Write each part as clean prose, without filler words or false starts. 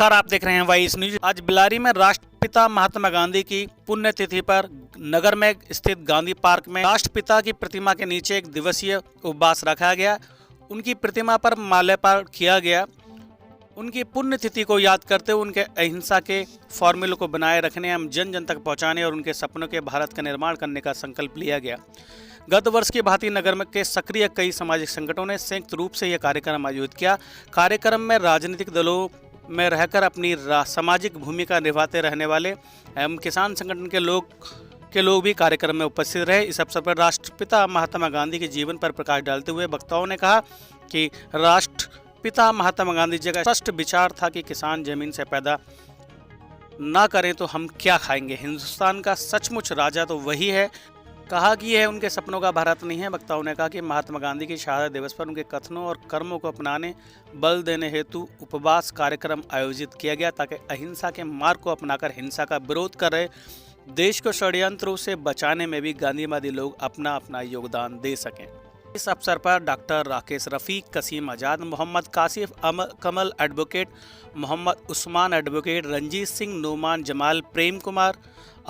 नमस्कार, आप देख रहे हैं वाइस न्यूज। आज बिलारी में राष्ट्रपिता महात्मा गांधी की पुण्यतिथि पर नगर में स्थित गांधी पार्क में राष्ट्रपिता की प्रतिमा के नीचे एक दिवसीय उपवास रखा गया। उनकी प्रतिमा पर माल्यार्पण किया गया। उनकी पुण्यतिथि को याद करते हुए उनके अहिंसा के फॉर्मूले को बनाए रखने एवं जन जन तक पहुंचाने और उनके सपनों के भारत का निर्माण करने का संकल्प लिया गया। गत वर्ष की भांति नगर में के सक्रिय कई सामाजिक संगठनों ने संयुक्त रूप से यह कार्यक्रम आयोजित किया। कार्यक्रम में राजनीतिक दलों में रहकर अपनी सामाजिक भूमिका निभाते रहने वाले एवं किसान संगठन के लोग भी कार्यक्रम में उपस्थित रहे। इस अवसर पर राष्ट्रपिता महात्मा गांधी के जीवन पर प्रकाश डालते हुए वक्ताओं ने कहा कि राष्ट्रपिता महात्मा गांधी जी का स्पष्ट विचार था कि किसान जमीन से पैदा ना करें तो हम क्या खाएंगे। हिंदुस्तान का सचमुच राजा तो वही है। कहा कि यह उनके सपनों का भारत नहीं है। वक्ताओं ने कहा कि महात्मा गांधी की शहादत दिवस पर उनके कथनों और कर्मों को अपनाने बल देने हेतु उपवास कार्यक्रम आयोजित किया गया ताकि अहिंसा के मार्ग को अपनाकर हिंसा का विरोध कर रहे देश को षड्यंत्रों से बचाने में भी गांधीवादी लोग अपना अपना योगदान दे सकें। इस अवसर पर डॉक्टर राकेश रफीक, कसीम आजाद, मोहम्मद कासिफ, कमल एडवोकेट, मोहम्मद उस्मान एडवोकेट, रंजीत सिंह, नोमान जमाल, प्रेम कुमार,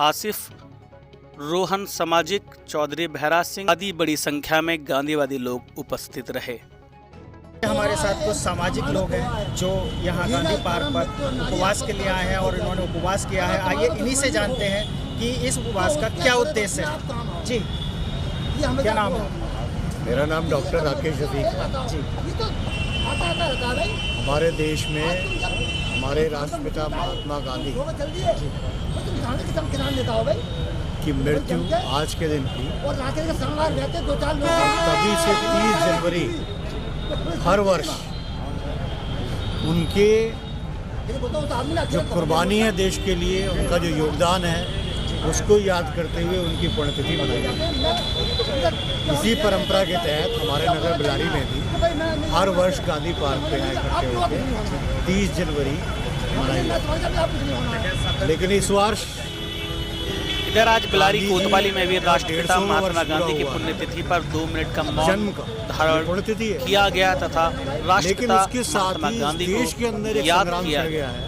आसिफ, रोहन सामाजिक, चौधरी भैराज सिंह आदि बड़ी संख्या में गांधीवादी लोग उपस्थित रहे। हमारे साथ कुछ सामाजिक लोग हैं जो यहाँ गांधी पार्क पर उपवास के लिए आए हैं और इन्होंने उपवास किया है। आइए इन्हीं से जानते हैं कि इस उपवास का क्या उद्देश्य है। जी, क्या नाम है? मेरा नाम डॉक्टर राकेश रफीक है। जी, हमारे देश में हमारे राष्ट्रपिता महात्मा गांधी की मृत्यु आज के दिन की तभी से 30 जनवरी हर वर्ष उनके जो कुर्बानी है देश के लिए, उनका जो योगदान है उसको याद करते हुए उनकी पुण्यतिथि मनाई जाती। इसी परंपरा के तहत हमारे नगर बिलारी में भी हर वर्ष गांधी पार्क पे इकट्ठे होकर 30 जनवरी मनाई जाती। लेकिन इस वर्ष इधर आज बिलारी कोतवाली में भी राष्ट्रपिता महात्मा गांधी की पुण्यतिथि पर 2 मिनट का मौन धारण किया गया तथा राष्ट्रपिता महात्मा गांधी देश के अंदर एक याद संग्राम किया गया है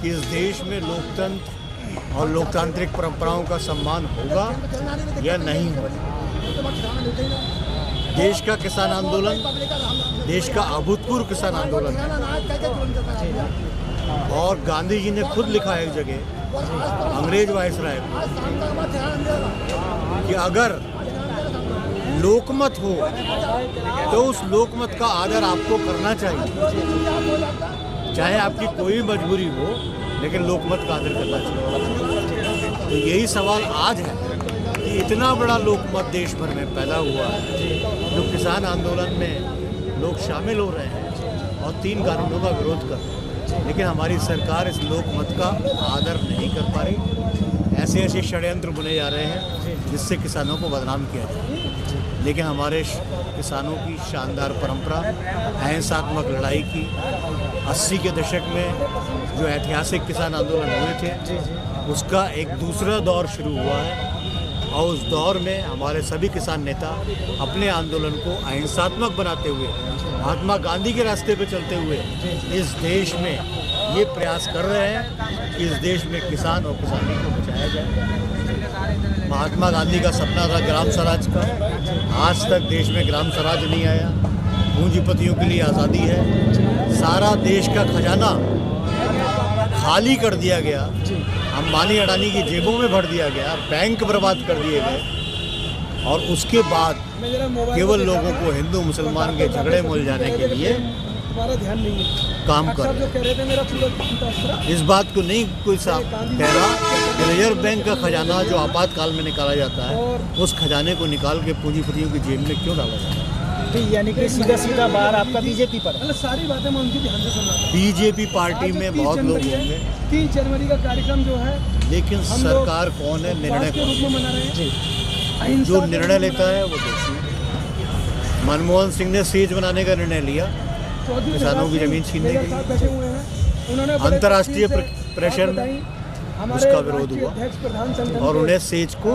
कि इस देश में लोकतंत्र और लोकतांत्रिक परंपराओं का सम्मान होगा या नहीं होगा। देश का किसान आंदोलन देश का अभूतपूर्व किसान आंदोलन है और गांधी जी ने खुद लिखा है एक जगह अंग्रेज वायसराय को कि अगर लोकमत हो तो उस लोकमत का आदर आपको करना चाहिए, चाहे आपकी कोई मजबूरी हो, लेकिन लोकमत का आदर करना चाहिए। तो यही सवाल आज है कि इतना बड़ा लोकमत देश भर में पैदा हुआ है, जो किसान आंदोलन में लोग शामिल हो रहे हैं और 3 कानूनों का विरोध कर रहे हैं, लेकिन हमारी सरकार इस लोकमत का आदर नहीं कर पा रही। ऐसे षड्यंत्र बुने जा रहे हैं जिससे किसानों को बदनाम किया जाए। लेकिन हमारे किसानों की शानदार परंपरा, अहिंसात्मक लड़ाई की 80 के दशक में जो ऐतिहासिक किसान आंदोलन हुए थे, उसका एक दूसरा दौर शुरू हुआ है और उस दौर में हमारे सभी किसान नेता अपने आंदोलन को अहिंसात्मक बनाते हुए, महात्मा गांधी के रास्ते पर चलते हुए इस देश में ये प्रयास कर रहे हैं कि इस देश में किसान और किसानी को बचाया जाए। महात्मा गांधी का सपना था ग्राम स्वराज का। आज तक देश में ग्राम स्वराज नहीं आया। पूंजीपतियों के लिए आज़ादी है। सारा देश का खजाना खाली कर दिया गया, अंबानी अडानी की जेबों में भर दिया गया, बैंक बर्बाद कर दिए गए और उसके बाद केवल लोगों को हिंदू मुसलमान के झगड़े में उलझाने के लिए काम कर रहे। इस बात को नहीं कोई कह रहा कि रिजर्व बैंक का खजाना जो आपातकाल में निकाला जाता है, उस खजाने को निकाल के पूंजीपतियों की जेब में क्यों डाला जाता है। यानी कि सीधा बार आपका बीजेपी पर सारी बातें मैं उनकी ध्यान से सुन रहा था। बीजेपी पार्टी में बहुत लोग होंगे, 30 जनवरी का कार्यक्रम जो है, लेकिन सरकार कौन है, निर्णय के रूप में मना रहे हैं। जो निर्णय लेता है वो दोषी है। मनमोहन सिंह ने सेज बनाने का निर्णय लिया, किसानों की जमीन छीनने के लिए। अंतर्राष्ट्रीय प्रेशर में उसका विरोध हुआ और उन्हें सेज को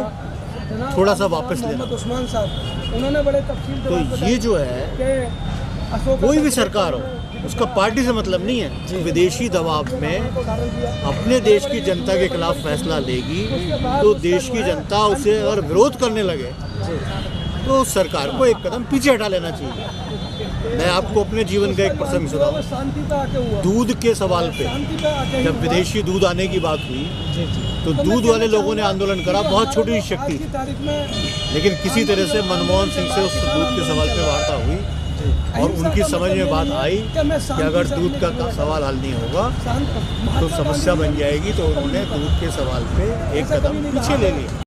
थोड़ा सा वापस लेना। उन्होंने बड़े तफसील तो ये जो है, कोई भी सरकार हो, उसका पार्टी से मतलब नहीं है। विदेशी दबाव में अपने देश की जनता के खिलाफ फैसला लेगी तो देश की जनता उसे अगर विरोध करने लगे तो सरकार को एक कदम पीछे हटा लेना चाहिए। मैं आपको अपने जीवन का एक प्रसंग सुनाऊं। शांति पे आके हुआ, दूध के सवाल पे शांति पे आके जब विदेशी दूध आने की बात हुई तो दूध वाले लोगों ने आंदोलन करा, बहुत छोटी शक्ति आज की तारीख में लेकिन किसी तरह से मनमोहन सिंह से उस दूध के सवाल पे वार्ता हुई और उनकी समझ में बात आई कि अगर दूध का सवाल हल नहीं होगा तो समस्या बन जाएगी, तो उन्होंने दूध के सवाल पे एक कदम पीछे ले लिया।